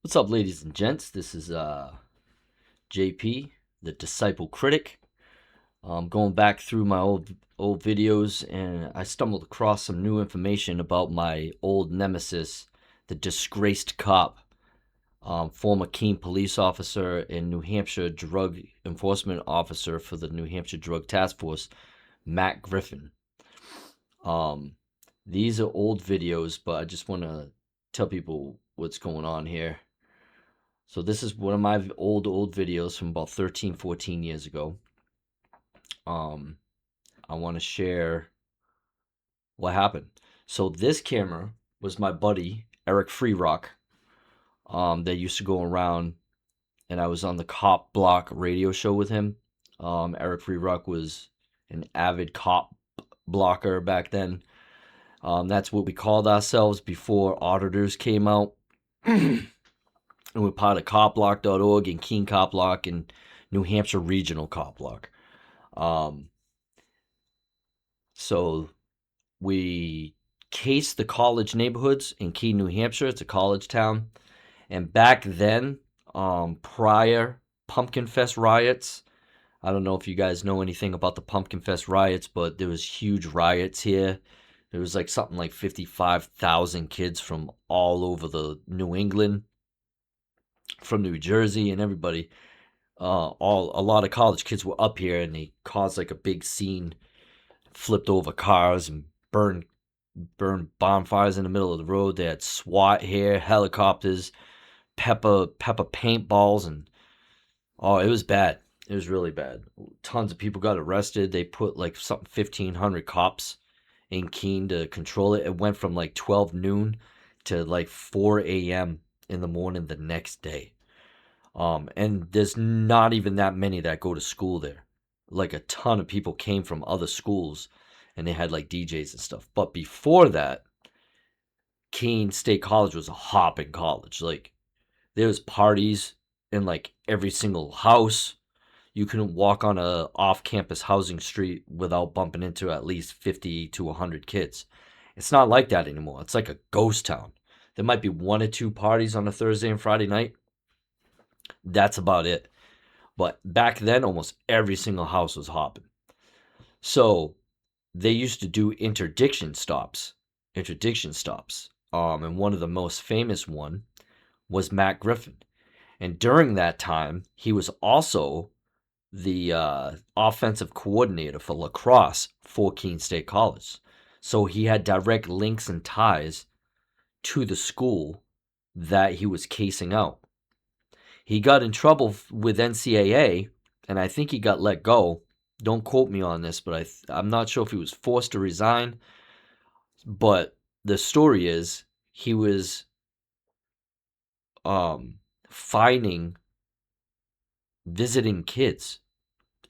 What's up, ladies and gents? This is JP, the Disciple Critic. Going back through my old videos, and I stumbled across some new information about my old nemesis, the disgraced cop, former Keene police officer and New Hampshire drug enforcement officer for the New Hampshire Drug Task Force, Matt Griffin. Um, these are old videos, but I just want to tell people what's going on here. So this is one of my old videos from about 13, 14 years ago. Um, I want to share what happened. So this camera was my buddy, Eric Freerock. That used to go around, and I was on the Cop Block radio show with him. Eric Freerock was an avid cop blocker back then. That's what we called ourselves before auditors came out. And we're part of copblock.org and Keene Cop Block and New Hampshire Regional Cop Block. So we cased the college neighborhoods in Keene, New Hampshire. It's a college town. And back then, prior Pumpkin Fest riots, I don't know if you guys know anything about the Pumpkin Fest riots, but there was huge riots here. There was like something like 55,000 kids from all over the New England, from New Jersey, and everybody. A lot of college kids were up here, and they caused like a big scene, flipped over cars and burned bonfires in the middle of the road. They had SWAT here, helicopters, pepper paintballs, and it was bad. It was really bad. Tons of people got arrested. They put like something 1,500 cops in Keene to control it. It went from like 12 noon to like 4 a.m. in the morning the next day. And there's not even that many that go to school there. Like a ton of people came from other schools, and they had like DJs and stuff. But before that, Keene State College was a hopping college. Like there was parties in like every single house. You couldn't walk on a off-campus housing street without bumping into at least 50 to 100 kids. It's not like that anymore. It's like a ghost town. There might be one or two parties on a Thursday and Friday night. That's about it. But back then, almost every single house was hopping. So they used to do interdiction stops. And one of the most famous one was Matt Griffin. And during that time, he was also the offensive coordinator for lacrosse for Keene State College. So he had direct links and ties to the school that he was casing out. He got in trouble with NCAA, and I think he got let go. Don't quote me on this, but I'm not sure if he was forced to resign. But the story is he was fining visiting kids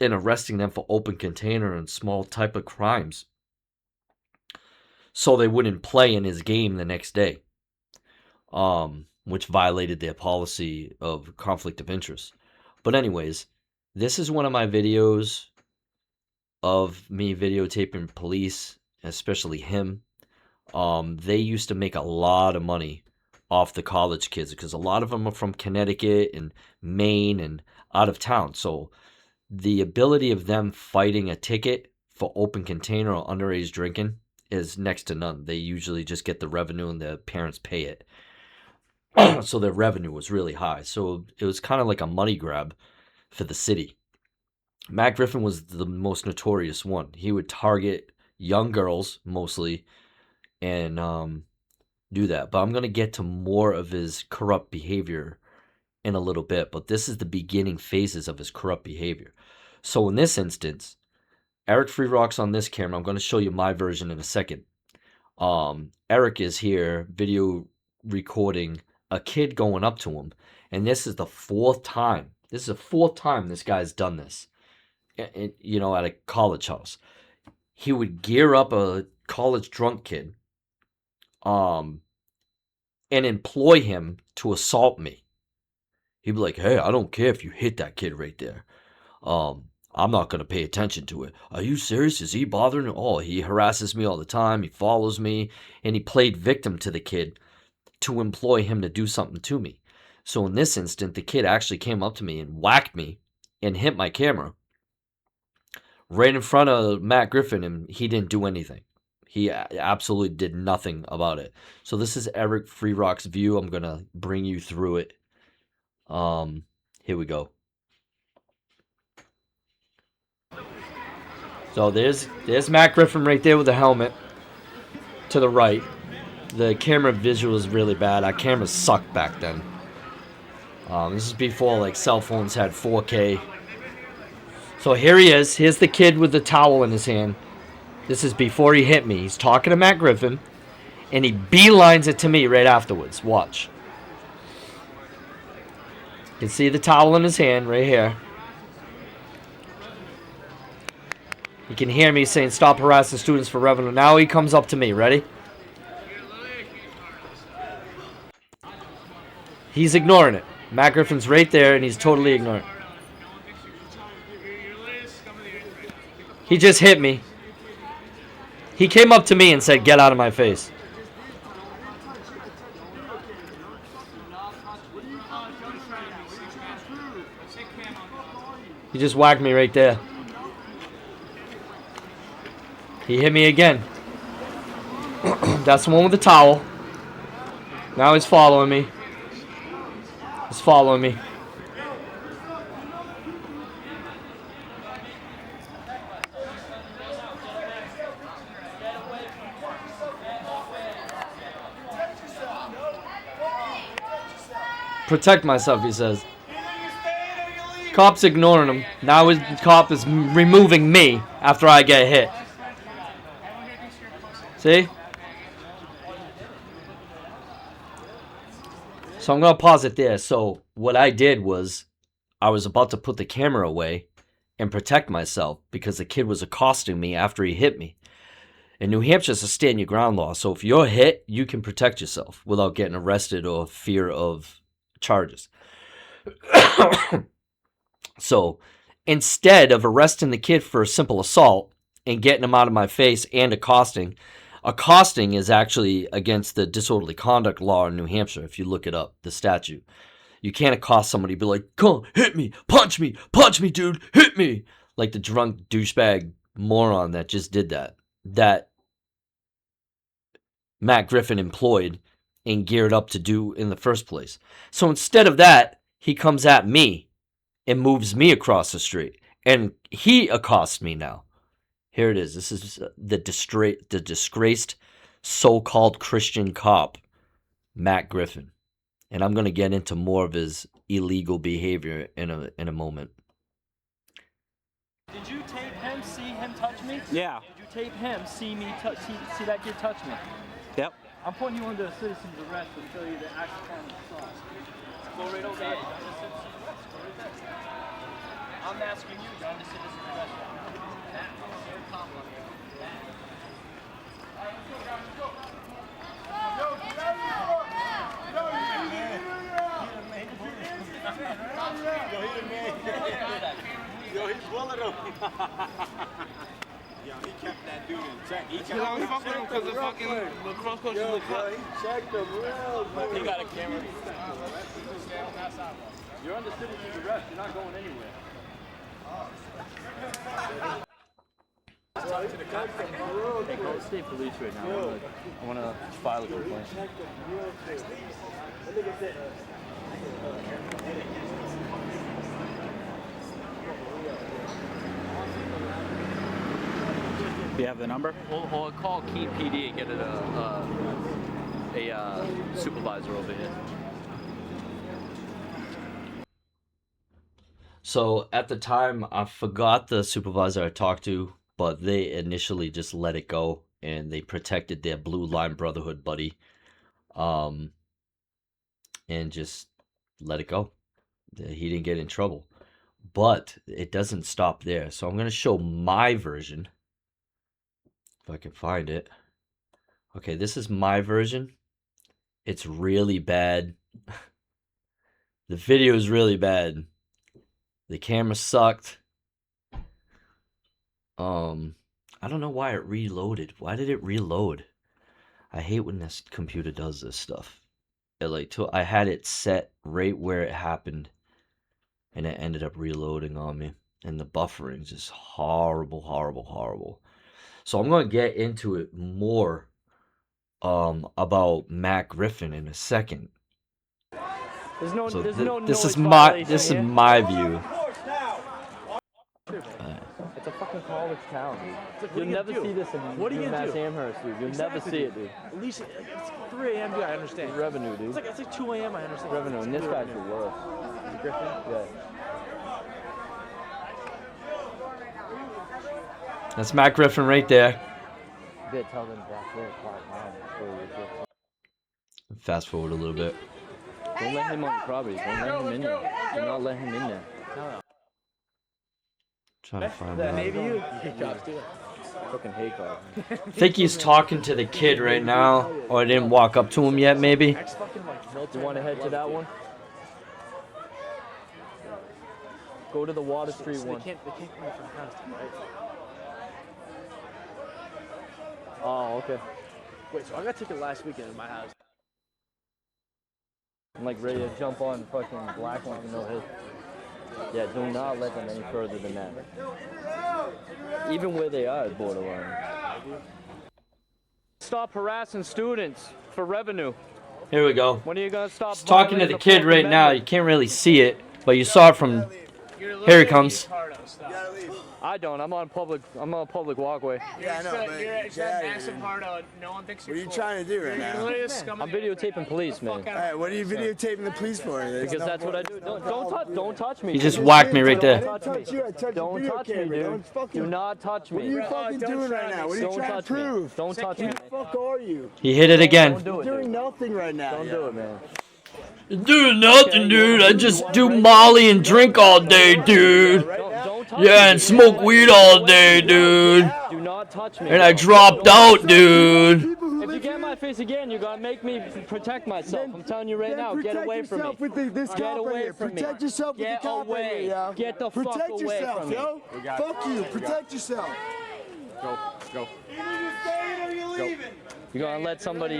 and arresting them for open container and small type of crimes, so they wouldn't play in his game the next day, which violated their policy of conflict of interest. But anyways, this is one of my videos of me videotaping police, especially him. They used to make a lot of money off the college kids because a lot of them are from Connecticut and Maine and out of town. So the ability of them fighting a ticket for open container or underage drinking is next to none. They usually just get the revenue and the parents pay it. So their revenue was really high. So it was kind of like a money grab for the city. Matt Griffin was the most notorious one. He would target young girls mostly and do that. But I'm going to get to more of his corrupt behavior in a little bit. But this is the beginning phases of his corrupt behavior. So in this instance, Eric Freerock's on this camera. I'm going to show you my version in a second. Eric is here video recording a kid going up to him. And this is the fourth time. This is the fourth time this guy's done this. At a college house. He would gear up a college drunk kid and employ him to assault me. He'd be like, "Hey, I don't care if you hit that kid right there. I'm not going to pay attention to it. Are you serious? Is he bothering you?" Oh, he harasses me all the time. He follows me. And he played victim to the kid to employ him to do something to me. So in this instant, the kid actually came up to me and whacked me and hit my camera right in front of Matt Griffin, and he didn't do anything. He absolutely did nothing about it. So this is Eric Freerock's view. I'm going to bring you through it. Here we go. So there's Matt Griffin right there with the helmet to the right. The camera visual is really bad. Our cameras sucked back then. This is before like cell phones had 4K. So here he is. Here's the kid with the towel in his hand. This is before he hit me. He's talking to Matt Griffin, and he beelines it to me right afterwards. Watch. You can see the towel in his hand right here. You can hear me saying, "Stop harassing students for revenue." Now he comes up to me. Ready? He's ignoring it. Matt Griffin's right there, and he's totally ignoring it. He just hit me. He came up to me and said, "Get out of my face." He just whacked me right there. He hit me again. That's the one with the towel. Now he's following me. He's following me. Protect myself, he says. Cop's ignoring him. Now his cop is removing me after I get hit. See? So I'm going to pause it there. So what I did was I was about to put the camera away and protect myself because the kid was accosting me after he hit me. In New Hampshire, it's a stand your ground law. So if you're hit, you can protect yourself without getting arrested or fear of charges. So instead of arresting the kid for a simple assault and getting him out of my face and accosting is actually against the disorderly conduct law in New Hampshire. If you look it up, the statute, you can't accost somebody, be like, "Come, hit me, punch me, dude, hit me," like the drunk douchebag moron that just did that Matt Griffin employed and geared up to do in the first place. So instead of that, he comes at me and moves me across the street, and he accosts me now. Here it is. This is the disgraced so-called Christian cop, Matt Griffin. And I'm going to get into more of his illegal behavior in a moment. Did you tape him, see him touch me? Yeah. Did you tape him, see me touch, see that kid touch me? Yep. I'm putting you under a citizen's arrest to show you the actual kind of assault. Go right over here. I'm asking you, you're under citizen's arrest. Matt, you're a cop up here. Yo, he's pulling him. Yo, he kept that dude in check. He was fucking him because the fucking lacrosse coach was like, he checked him real good. He got a camera. You're under citizen's arrest. You're not going anywhere. Hey, call the state police right now. I want to file a complaint. Do you have the number? We'll call Keene PD and get a supervisor over here. So at the time, I forgot the supervisor I talked to, but they initially just let it go and they protected their Blue Line Brotherhood buddy, and just let it go. He didn't get in trouble, but it doesn't stop there. So I'm going to show my version, if I can find it. Okay, this is my version. It's really bad. The video is really bad. The camera sucked. I don't know why it reloaded. Why did it reload? I hate when this computer does this stuff. I had it set right where it happened, and it ended up reloading on me. And the buffering's just horrible, horrible, horrible. So I'm gonna get into it more about Matt Griffin in a second. There's no, So there's no this is noise my violation here. my view. It's a fucking college town, dude. Like, You'll never see this in What are you gonna Mass do? Amherst, dude. You'll never Exactly, see it, dude. At least it's 3 a.m. dude, I understand. It's revenue, dude. It's like 2 a.m. I understand. Revenue, and this guy's the worst. Is it Griffin? Yeah. That's Matt Griffin right there. Bit tell them back there, part-time. Fast forward a little bit. Don't let him on your property. Don't let him in there. Do not let him in there. Trying to find That out. maybe you? Hate cops too. Fucking hate cop. I think he's talking to the kid right now, or I didn't walk up to him yet, maybe. You want to head to that one? Go to the Water Street So one. they can't come in from the house, right? Oh, okay. Wait, so I got a ticket last weekend in my house. I'm like ready to jump on fucking black one, no hit. Yeah, do not let them any further than that. Even where they are, borderline. Stop harassing students for revenue. Here we go. When are you gonna stop? He's talking to the kid right now. You can't really see it, but you saw it from. Here he comes. I don't. I'm on public walkway. Yeah, I know, but You're get a out of massive here. hardo. No one thinks What you're are you cool. trying to do right now? Literally a scum of I'm the earth. videotaping police, man. Alright, what are you videotaping the police for? There's Because no that's what I do. Don't touch me. He just whacked me right I there. didn't touch you, I touched Don't the video touch me, camera. dude. Don't fucking, Do not touch what are me. you fucking doing right now? What are you Don't trying to touch me. prove? Don't touch me. What the fuck are you? He hit it again. Don't do You're it, doing dude. nothing right now. Don't do it, man. Dude, nothing, dude. I just do Molly and drink all day, dude. Don't touch Yeah, me. and smoke weed all day, dude. Do not touch me. And I dropped out, dude. If you get in my face again, you're gonna make me protect myself. I'm telling you right now. Get away from me. With this Get cop right away here. from me. Protect yourself with Get the cop right away. here, yo. Get the fuck Protect away yourself, from me. yo. Fuck you. Protect yourself. Go. You're gonna let somebody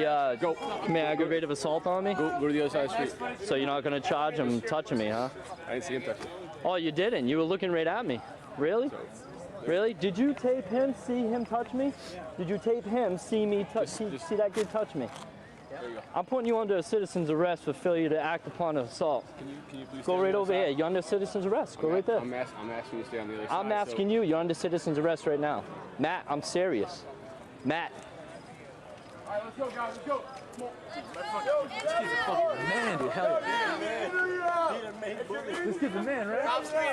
commit aggravated assault on me? Go to the other side of the street. So you're not gonna charge him touching me, huh? I didn't see him touch it. Oh, you didn't? You were looking right at me. Really? Really? Did you tape him, see him touch me? Did you tape him, see me see that kid touch me? I'm putting you under a citizen's arrest for failure to act upon an assault. Can you please Go right over here. You're under citizen's arrest. Go right there. I'm asking you to stay on the other side. I'm asking you. You're under citizen's arrest right now. Matt, I'm serious. Matt. Alright, let's go, guys. Let's go. Man, dude, hell yeah. This kid's a man, right?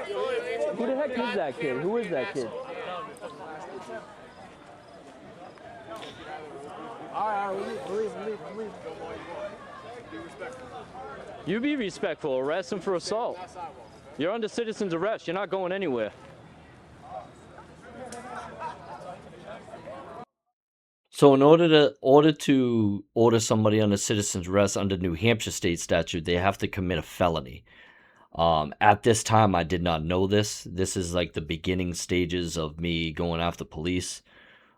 Who the heck is that kid? Who is that kid? Alright, we'll leave. You be respectful. Arrest him for assault. You're under citizen's arrest. You're not going anywhere. So in order to order somebody under citizen's arrest under New Hampshire state statute, they have to commit a felony. At this time, I did not know this. This is like the beginning stages of me going after police.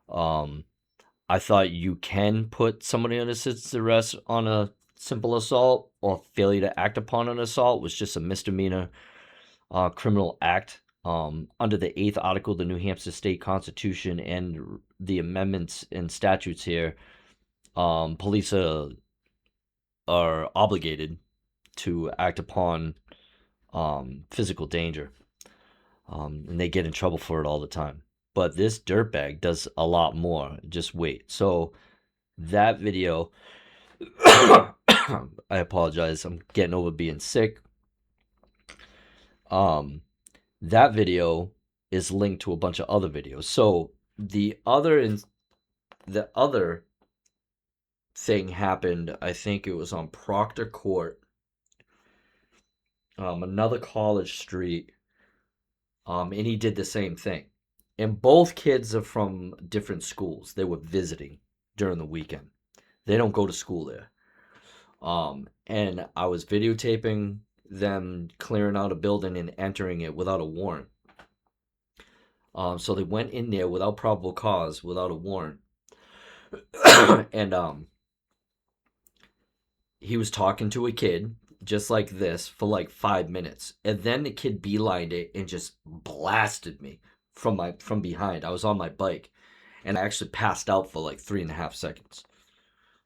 I thought you can put somebody under citizen's arrest on a simple assault, or failure to act upon an assault was just a misdemeanor criminal act. Under the 8th article of the New Hampshire State Constitution and the amendments and statutes here, police are obligated to act upon physical danger, and they get in trouble for it all the time. But this dirtbag does a lot more. Just wait. So that video, I apologize. I'm getting over being sick. That video is linked to a bunch of other videos. So the other thing happened, I think it was on Proctor Court, another college street, and he did the same thing. And both kids are from different schools. They were visiting during the weekend. They don't go to school there. And I was videotaping them clearing out a building and entering it without a warrant. So they went in there without probable cause, without a warrant. And he was talking to a kid just like this for like 5 minutes, and then the kid beelined it and just blasted me from behind. I was on my bike, and I actually passed out for like 3.5 seconds.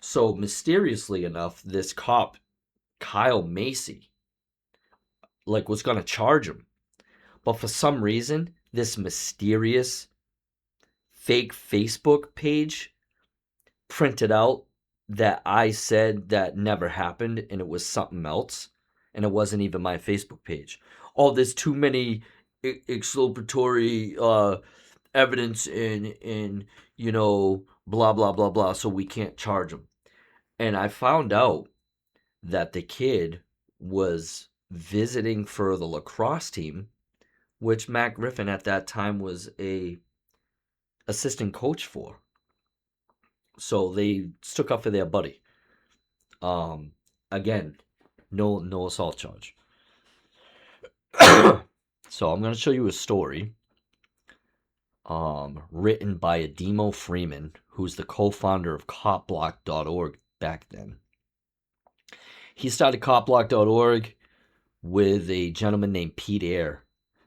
So mysteriously enough, this cop, Kyle Macy, like was gonna charge him, but for some reason, this mysterious fake Facebook page printed out that I said that never happened, and it was something else, and it wasn't even my Facebook page. Oh, there's too many exculpatory evidence in blah blah blah blah, so we can't charge him. And I found out that the kid was visiting for the lacrosse team, which Matt Griffin at that time was a assistant coach for. So they stuck up for their buddy. Again, no assault charge. So I'm gonna show you a story written by Ademo Freeman, who's the co-founder of copblock.org back then. He started copblock.org with a gentleman named Pete Eyre.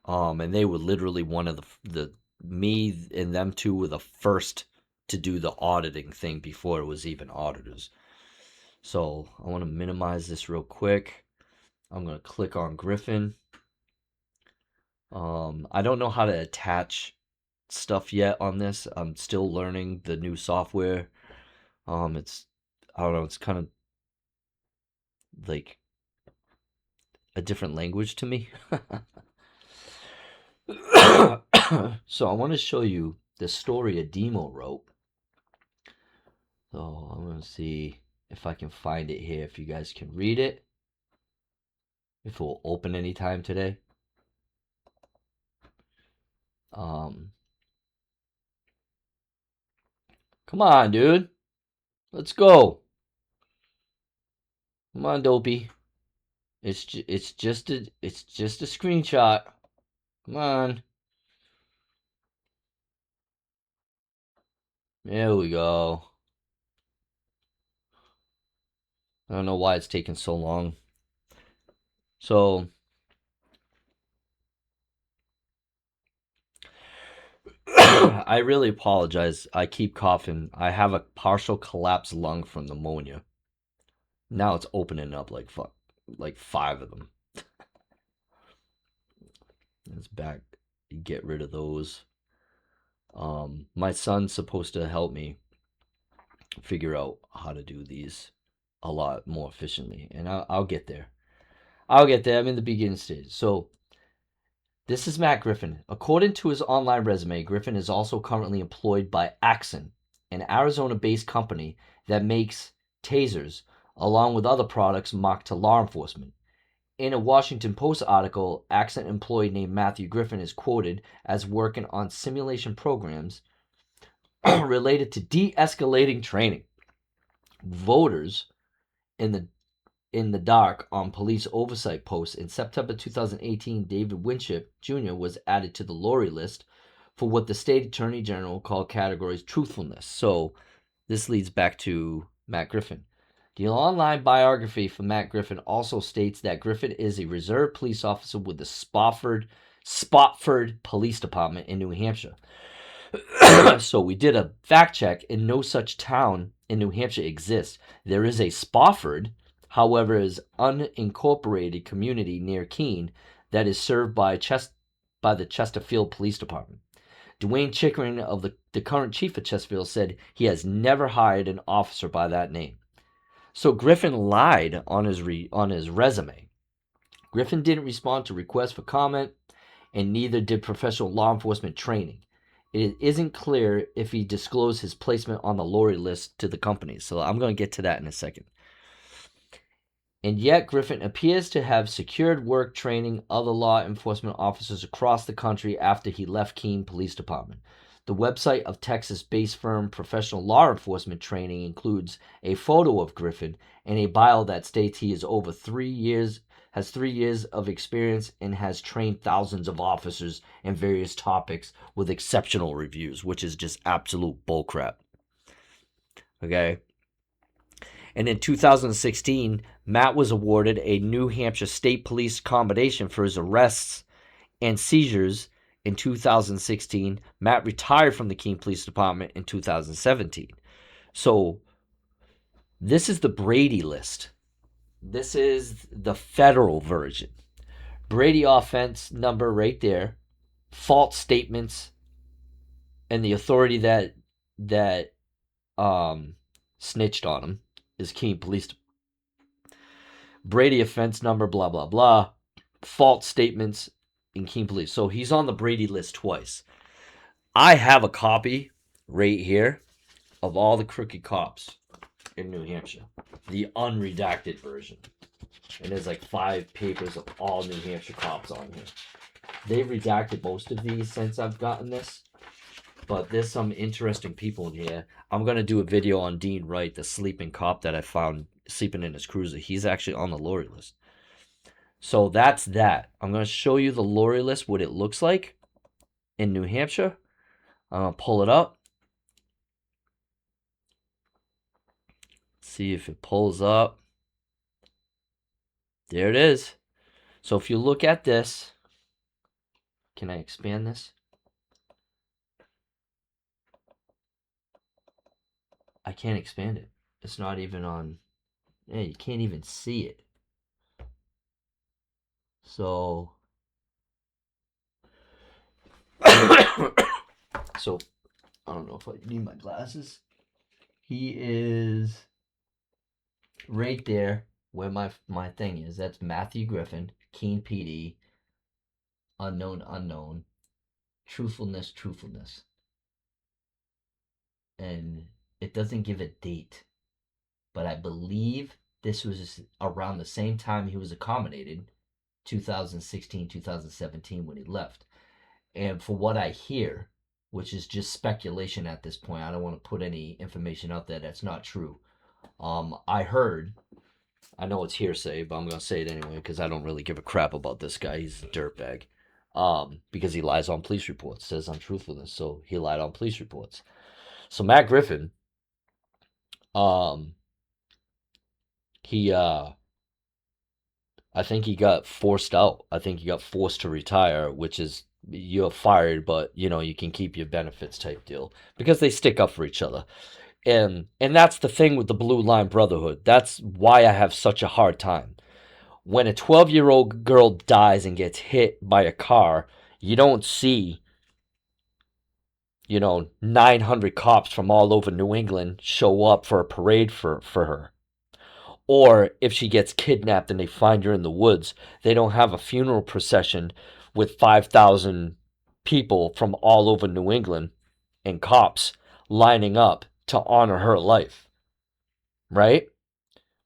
And they were literally one of the me and them two were the first to do the auditing thing before it was even auditors. So I want to minimize this real quick. I'm going to click on Griffin. I don't know how to attach stuff yet on this. I'm still learning the new software. I don't know, it's kind of like a different language to me. So I want to show you the story Ademo wrote. So I'm going to see if I can find it here, if you guys can read it. If it will open anytime today. Come on, dude. Let's go. Come on, Dopey. It's just a screenshot. Come on. There we go. I don't know why it's taking so long. So I really apologize. I keep coughing. I have a partial collapsed lung from pneumonia. Now it's opening up like 5 of them. Let's back, get rid of those. My son's supposed to help me figure out how to do these a lot more efficiently, and I'll get there. I'm in the beginning stage. So this is Matt Griffin. According to his online resume, Griffin is also currently employed by Axon, an Arizona-based company that makes tasers, along with other products marked to law enforcement. In a Washington Post article, Axon employee named Matthew Griffin is quoted as working on simulation programs related to de-escalating training. Voters in the dark on police oversight posts. In September 2018, David Winship Jr. was added to the Laurie List for what the state attorney general called categories truthfulness. So this leads back to Matt Griffin. The online biography for Matt Griffin also states that Griffin is a reserve police officer with the Spofford Police Department in New Hampshire. So we did a fact check, and no such town in New Hampshire exists. There is a Spofford, however, is unincorporated community near Keene that is served by the Chesterfield Police Department. Dwayne Chickering, of the current chief of Chesterfield, said he has never hired an officer by that name. So Griffin lied on his resume. Griffin didn't respond to requests for comment, and neither did professional law enforcement training. It isn't clear if he disclosed his placement on the Laurie List to the company. So I'm going to get to that in a second. And yet Griffin appears to have secured work training other law enforcement officers across the country after he left Keene Police Department. The website of Texas-based firm Professional Law Enforcement Training includes a photo of Griffin and a bio that states he is over 3 years, has 3 years of experience, and has trained thousands of officers in various topics with exceptional reviews, which is just absolute bullcrap. Okay? And in 2016, Matt was awarded a New Hampshire State Police commendation for his arrests and seizures in 2016. Matt retired from the Keene Police Department in 2017. So this is the Brady list. This is the federal version. Brady offense number right there. False statements and the authority that snitched on him is Keene Police. Brady offense number, blah, blah, blah. False statements in Keene Police. So he's on the Brady list twice. I have a copy right here of all the crooked cops in New Hampshire. The unredacted version. And there's like 5 papers of all New Hampshire cops on here. They've redacted most of these since I've gotten this. But there's some interesting people in here. I'm going to do a video on Dean Wright, the sleeping cop that I found sleeping in his cruiser. He's actually on the Laurie List. So that's that. I'm going to show you the Laurie List, what it looks like in New Hampshire. I'm going to pull it up. See if it pulls up. There it is. So if you look at this, can I expand this? I can't expand it. It's not even on. Yeah, you can't even see it. So, so I don't know if I need my glasses. He is right there where my thing is. That's Matthew Griffin, Keene PD, unknown, truthfulness. And it doesn't give a date, but I believe this was around the same time he was accommodated, 2016, 2017, when he left. And for what I hear, which is just speculation at this point, I don't want to put any information out there that's not true. I heard, I know it's hearsay, but I'm going to say it anyway because I don't really give a crap about this guy. He's a dirtbag. Because he lies on police reports, says untruthfulness, so he lied on police reports. So Matt Griffin, I think he got forced out. I think he got forced to retire, which is you're fired, but you can keep your benefits type deal because they stick up for each other. And that's the thing with the Blue Line Brotherhood. That's why I have such a hard time. When a 12-year-old girl dies and gets hit by a car, you don't see 900 cops from all over New England show up for a parade for her. Or if she gets kidnapped and they find her in the woods, they don't have a funeral procession with 5,000 people from all over New England and cops lining up to honor her life. Right?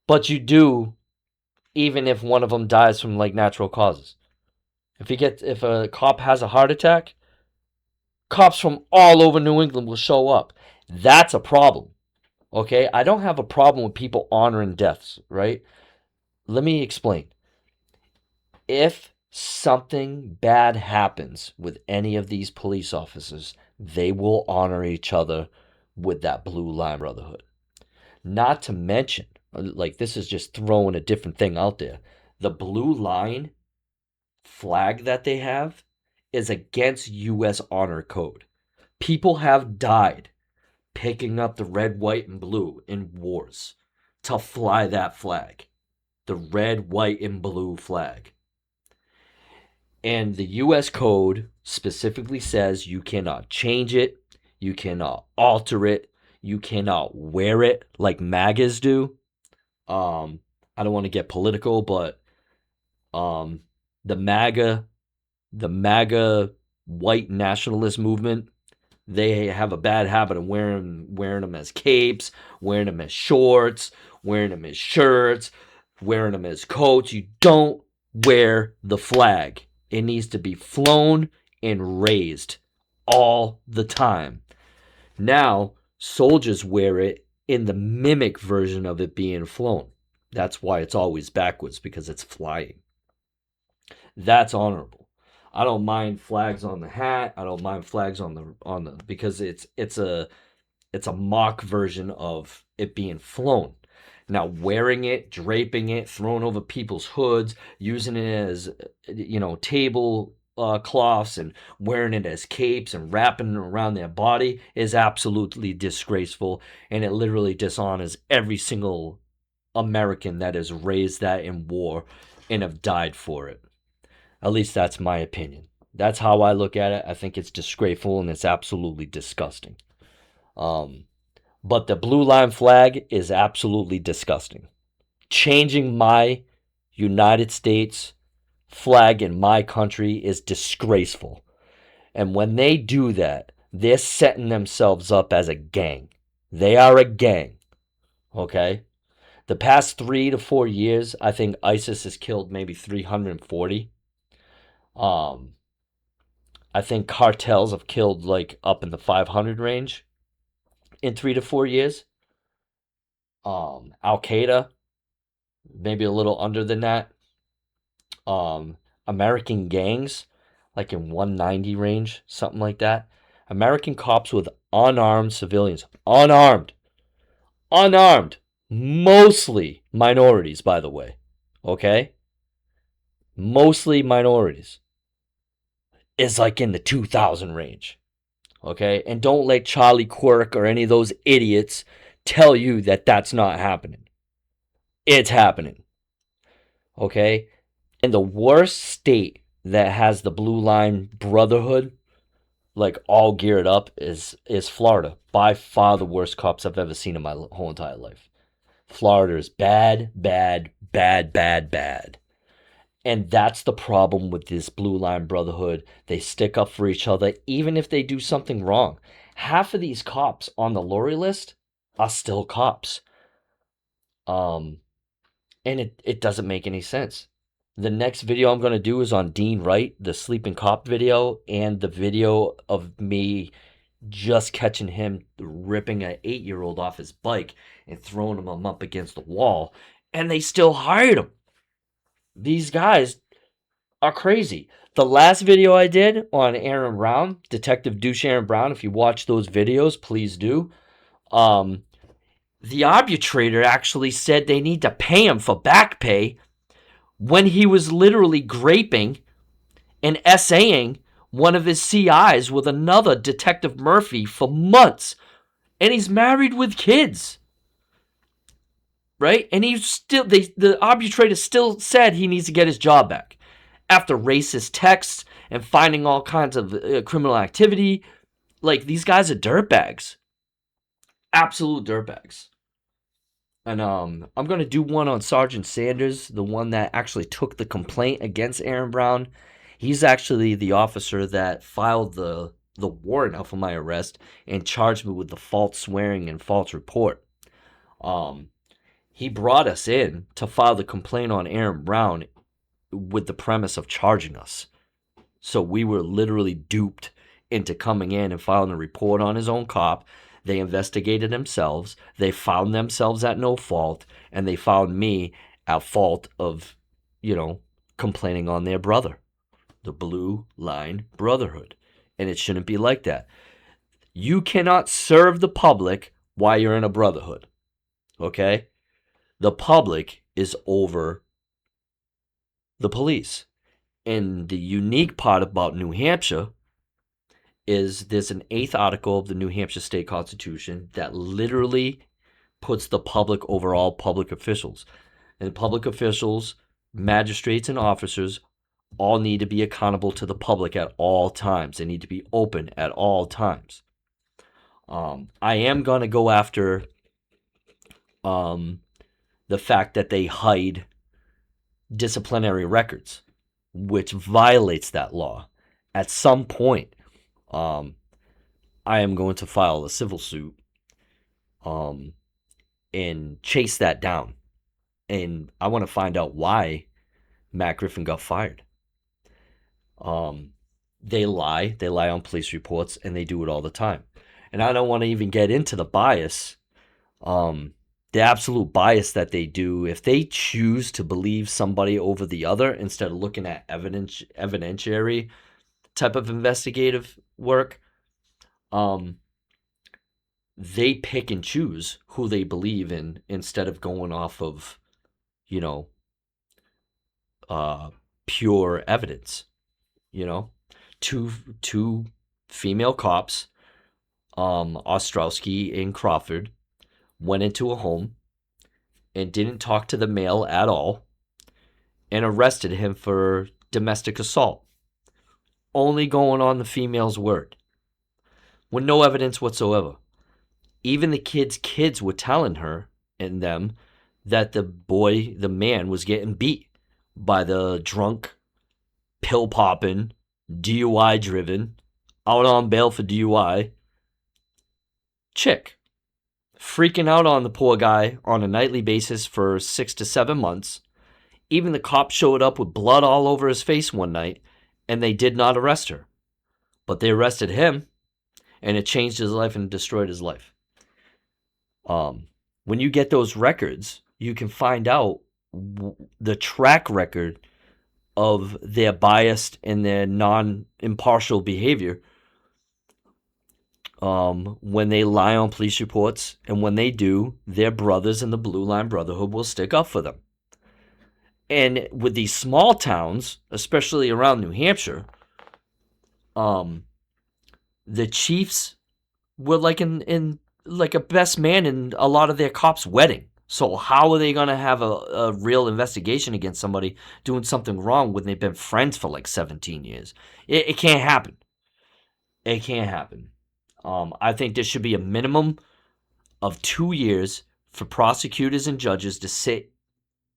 But you do, even if one of them dies from natural causes. If a cop has a heart attack, cops from all over New England will show up. That's a problem. Okay? I don't have a problem with people honoring deaths, right? Let me explain. If something bad happens with any of these police officers, they will honor each other with that Blue Line Brotherhood. Not to mention, this is just throwing a different thing out there. The Blue Line flag that they have is against U.S. Honor Code. People have died picking up the red, white, and blue in wars to fly that flag. The red, white, and blue flag. And the U.S. Code specifically says you cannot change it, you cannot alter it, you cannot wear it like MAGAs do. I don't want to get political, but the MAGA white nationalist movement, they have a bad habit of wearing them as capes, wearing them as shorts, wearing them as shirts, wearing them as coats. You don't wear the flag. It needs to be flown and raised all the time. Now, soldiers wear it in the mimic version of it being flown. That's why it's always backwards, because it's flying. That's honorable. I don't mind flags on the hat. I don't mind flags on the because it's a mock version of it being flown. Now, wearing it, draping it, throwing over people's hoods, using it as, table cloths and wearing it as capes and wrapping it around their body is absolutely disgraceful. And it literally dishonors every single American that has raised that in war and have died for it. At least that's my opinion. That's how I look at it. I think it's disgraceful and it's absolutely disgusting. But the blue line flag is absolutely disgusting. Changing my United States flag in my country is disgraceful. And when they do that, they're setting themselves up as a gang. They are a gang. Okay? The past 3 to 4 years, I think ISIS has killed maybe 340. I think cartels have killed like up in the 500 range in 3 to 4 years. Al Qaeda, maybe a little under than that. American gangs, like in 190 range, something like that. American cops with unarmed civilians. Unarmed. Mostly minorities, by the way. Okay? Mostly minorities. Is like in the 2,000 range. Okay? And don't let Charlie Quirk or any of those idiots tell you that that's not happening. It's happening. Okay? And the worst state that has the Blue Line Brotherhood, like all geared up, is Florida. By far the worst cops I've ever seen in my whole entire life. Florida is bad. And that's the problem with this Blue Line Brotherhood. They stick up for each other, even if they do something wrong. Half of these cops on the Laurie List are still cops. And it doesn't make any sense. The next video I'm going to do is on Dean Wright, the sleeping cop video, and the video of me just catching him ripping an 8-year-old off his bike and throwing him up against the wall. And they still hired him. These guys are crazy. The last video I did on Aaron Brown, Detective Douche Aaron Brown, if you watch those videos, please do. The arbitrator actually said they need to pay him for back pay when he was literally graping and essaying one of his CIs with another Detective Murphy for months. And he's married with kids. Right? And the arbitrator still said he needs to get his job back. After racist texts and finding all kinds of criminal activity. Like, these guys are dirtbags. Absolute dirtbags. And I'm going to do one on Sergeant Sanders, the one that actually took the complaint against Aaron Brown. He's actually the officer that filed the warrant out for my arrest and charged me with the false swearing and false report. He brought us in to file the complaint on Aaron Brown with the premise of charging us. So we were literally duped into coming in and filing a report on his own cop. They investigated themselves. They found themselves at no fault. And they found me at fault of, complaining on their brother. The Blue Line Brotherhood. And it shouldn't be like that. You cannot serve the public while you're in a brotherhood. Okay? The public is over the police. And the unique part about New Hampshire is there's an 8th article of the New Hampshire State Constitution that literally puts the public over all public officials. And public officials, magistrates, and officers all need to be accountable to the public at all times. They need to be open at all times. I am going to go after the fact that they hide disciplinary records, which violates that law. At some point, I am going to file a civil suit and chase that down. And I want to find out why Matt Griffin got fired. They lie on police reports, and they do it all the time. And I don't want to even get into the bias, the absolute bias that they do. If they choose to believe somebody over the other instead of looking at evidentiary type of investigative work, they pick and choose who they believe in instead of going off of, you know, uh, pure evidence. You know, two female cops, Ostrowski and Crawford, went into a home and didn't talk to the male at all and arrested him for domestic assault, only going on the female's word, with no evidence whatsoever. Even the kids were telling her and them that the man was getting beat by the drunk, pill popping, DUI driven, out on bail for DUI chick, freaking out on the poor guy on a nightly basis for 6 to 7 months. Even the cop showed up with blood all over his face one night, and they did not arrest her. But they arrested him, and it changed his life and destroyed his life. When you get those records, you can find out the track record of their biased and their non-impartial behavior when they lie on police reports, and when they do, their brothers in the Blue Line Brotherhood will stick up for them. And with these small towns, especially around New Hampshire, the chiefs were like in like a best man in a lot of their cops' wedding. So how are they going to have a real investigation against somebody doing something wrong when they've been friends for like 17 years? It can't happen. It can't happen. I think there should be a minimum of 2 years for prosecutors and judges to sit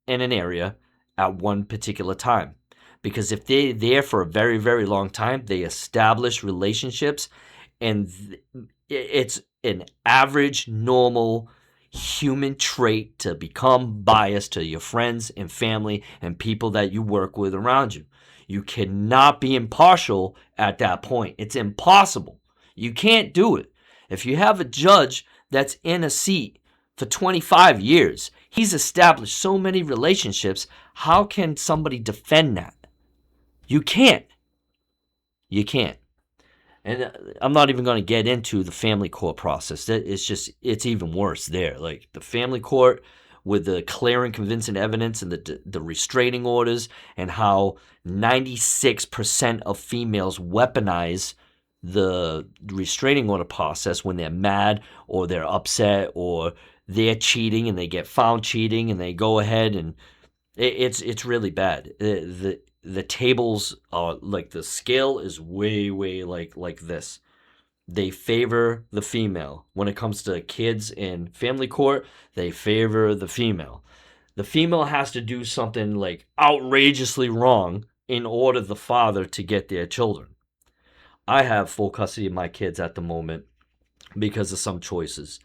in an area at one particular time. Because if they're there for a very, very long time, they establish relationships, and it's an average, normal human trait to become biased to your friends and family and people that you work with around you. You cannot be impartial at that point. It's impossible. You can't do it. If you have a judge that's in a seat for 25 years, he's established so many relationships, how can somebody defend that? You can't. You can't. And I'm not even going to get into the family court process. It's even worse there. Like the family court with the clear and convincing evidence and the restraining orders, and how 96% of females weaponize the restraining order process when they're mad or they're upset or they're cheating and they get found cheating and they go ahead, and it's really bad. The tables are like, the scale is way like this. They favor the female. When it comes to kids in family court, they favor the female. The female has to do something like outrageously wrong in order the father to get their children. I have full custody of my kids at the moment because of some choices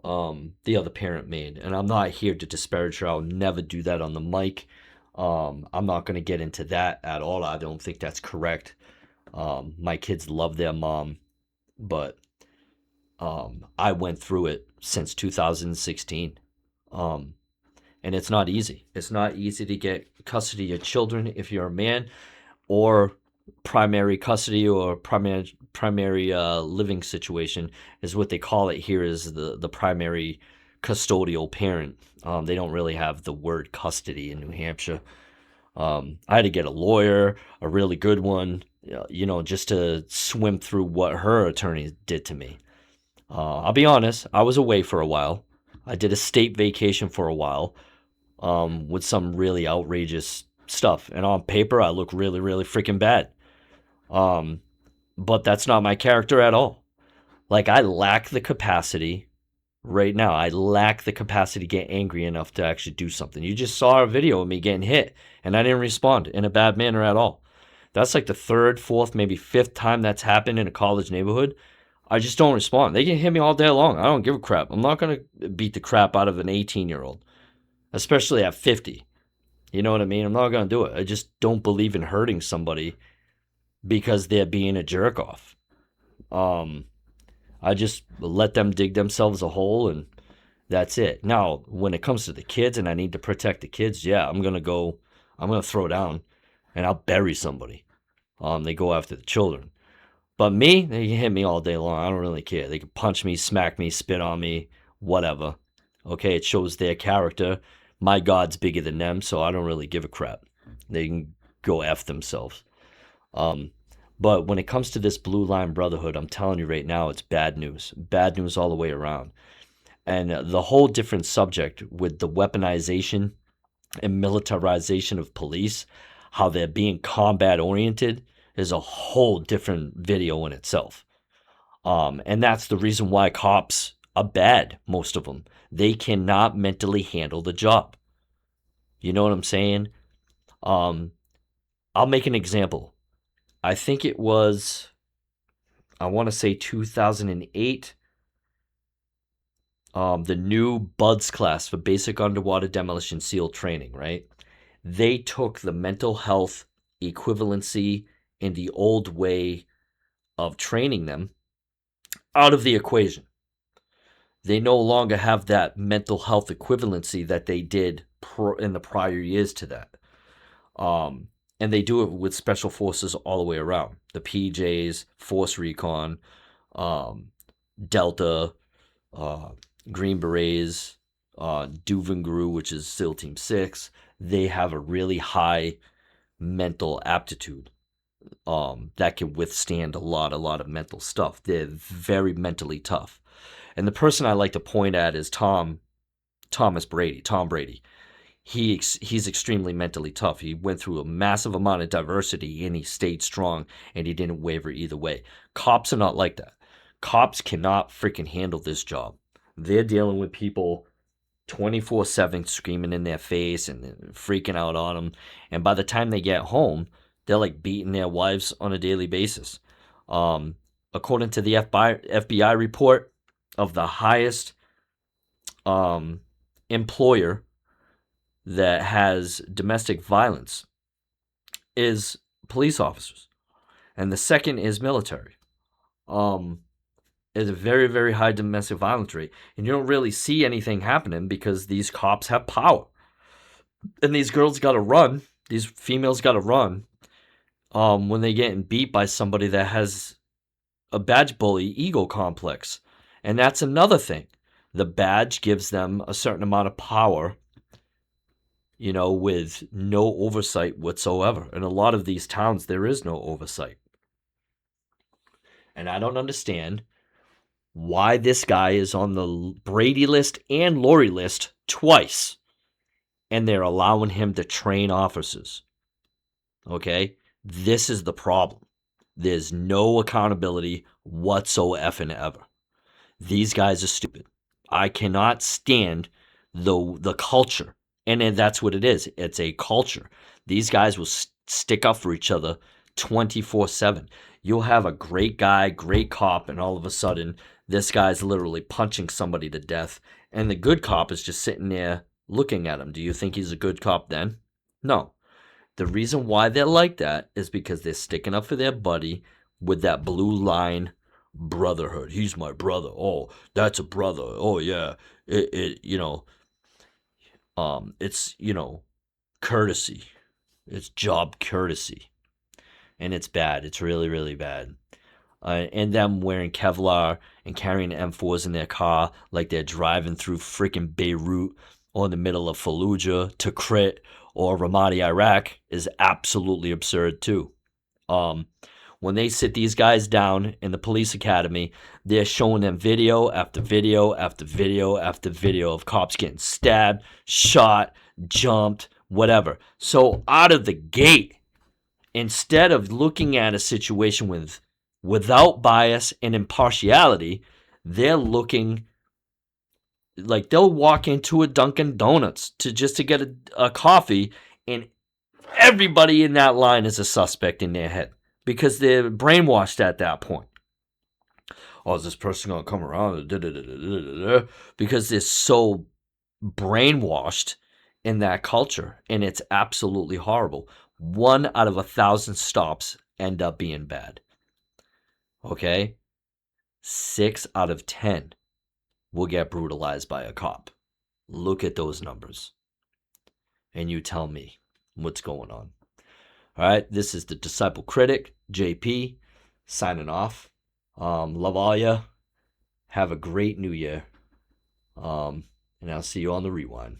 the other parent made. And I'm not here to disparage her. I'll never do that on the mic. I'm not going to get into that at all. I don't think that's correct. My kids love their mom, but I went through it since 2016. And it's not easy. It's not easy to get custody of your children if you're a man, or primary custody, or primary living situation is what they call it here, is the primary custodial parent. They don't really have the word custody in New Hampshire. I had to get a lawyer, a really good one, just to swim through what her attorney did to me. I'll be honest, I was away for a while. I did a state vacation for a while with some really outrageous stuff. And on paper, I look really, really freaking bad. But that's not my character at all. Like, I lack the capacity right now. I lack the capacity to get angry enough to actually do something. You just saw a video of me getting hit, and I didn't respond in a bad manner at all. That's like the third, fourth, maybe fifth time that's happened in a college neighborhood. I just don't respond. They can hit me all day long. I don't give a crap. I'm not going to beat the crap out of an 18-year-old, especially at 50. You know what I mean? I'm not going to do it. I just don't believe in hurting somebody because they're being a jerk off. I just let them dig themselves a hole, and that's it. Now, when it comes to the kids and I need to protect the kids, yeah, I'm going to throw down and I'll bury somebody. They go after the children. But me, they can hit me all day long. I don't really care. They can punch me, smack me, spit on me, whatever. Okay, it shows their character. My God's bigger than them, so I don't really give a crap. They can go F themselves. Um, but when it comes to this Blue Line Brotherhood, I'm telling you right now, it's bad news. Bad news all the way around. And the whole different subject with the weaponization and militarization of police, how they're being combat oriented, is a whole different video in itself. And that's the reason why cops are bad, most of them. They cannot mentally handle the job. You know what I'm saying? I'll make an example. I think it was, I want to say 2008, the new BUDS class for basic underwater demolition SEAL training, right? They took the mental health equivalency in the old way of training them out of the equation. They no longer have that mental health equivalency that they did in the prior years to that. And they do it with special forces all the way around. The PJs, Force Recon, Delta, Green Berets, Duvangru, which is SEAL Team 6. They have a really high mental aptitude that can withstand a lot of mental stuff. They're very mentally tough. And the person I like to point at is Tom Brady. He's extremely mentally tough. He went through a massive amount of diversity and he stayed strong and he didn't waver either way. Cops are not like that. Cops cannot freaking handle this job. They're dealing with people 24/7 screaming in their face and freaking out on them. And by the time they get home, they're like beating their wives on a daily basis. According to the FBI report of the highest employer that has domestic violence is police officers. And the second is military. It's a very, very high domestic violence rate. And you don't really see anything happening because these cops have power. And these girls got to run. These females got to run when they getting beat by somebody that has a badge bully ego complex. And that's another thing. The badge gives them a certain amount of power, you know, with no oversight whatsoever. In a lot of these towns, there is no oversight. And I don't understand why this guy is on the Brady list and Laurie list twice, and they're allowing him to train officers. Okay? This is the problem. There's no accountability whatsoever. These guys are stupid. I cannot stand the culture. And that's what it is. It's a culture. These guys will stick up for each other 24/7. You'll have a great guy, great cop, and all of a sudden, this guy's literally punching somebody to death, and the good cop is just sitting there looking at him. Do you think he's a good cop then? No. The reason why they're like that is because they're sticking up for their buddy with that blue line brotherhood. He's my brother. Oh, that's a brother. Oh, yeah. It's, courtesy. It's job courtesy. And it's bad. It's really, really bad. And them wearing Kevlar and carrying M4s in their car like they're driving through freaking Beirut or in the middle of Fallujah, Tikrit, or Ramadi, Iraq is absolutely absurd too. When they sit these guys down in the police academy, they're showing them video after video after video after video of cops getting stabbed, shot, jumped, whatever. So out of the gate, instead of looking at a situation without bias and impartiality, they're looking like they'll walk into a Dunkin' Donuts to get a coffee, and everybody in that line is a suspect in their head because they're brainwashed at that point. Oh, is this person gonna come around? Because they're so brainwashed in that culture, and it's absolutely horrible. 1 out of 1,000 stops end up being bad. Okay? 6 out of 10 will get brutalized by a cop. Look at those numbers. And you tell me what's going on. All right, this is the Disciple Critic, JP, signing off. Love all ya. Have a great new year. And I'll see you on the rewind.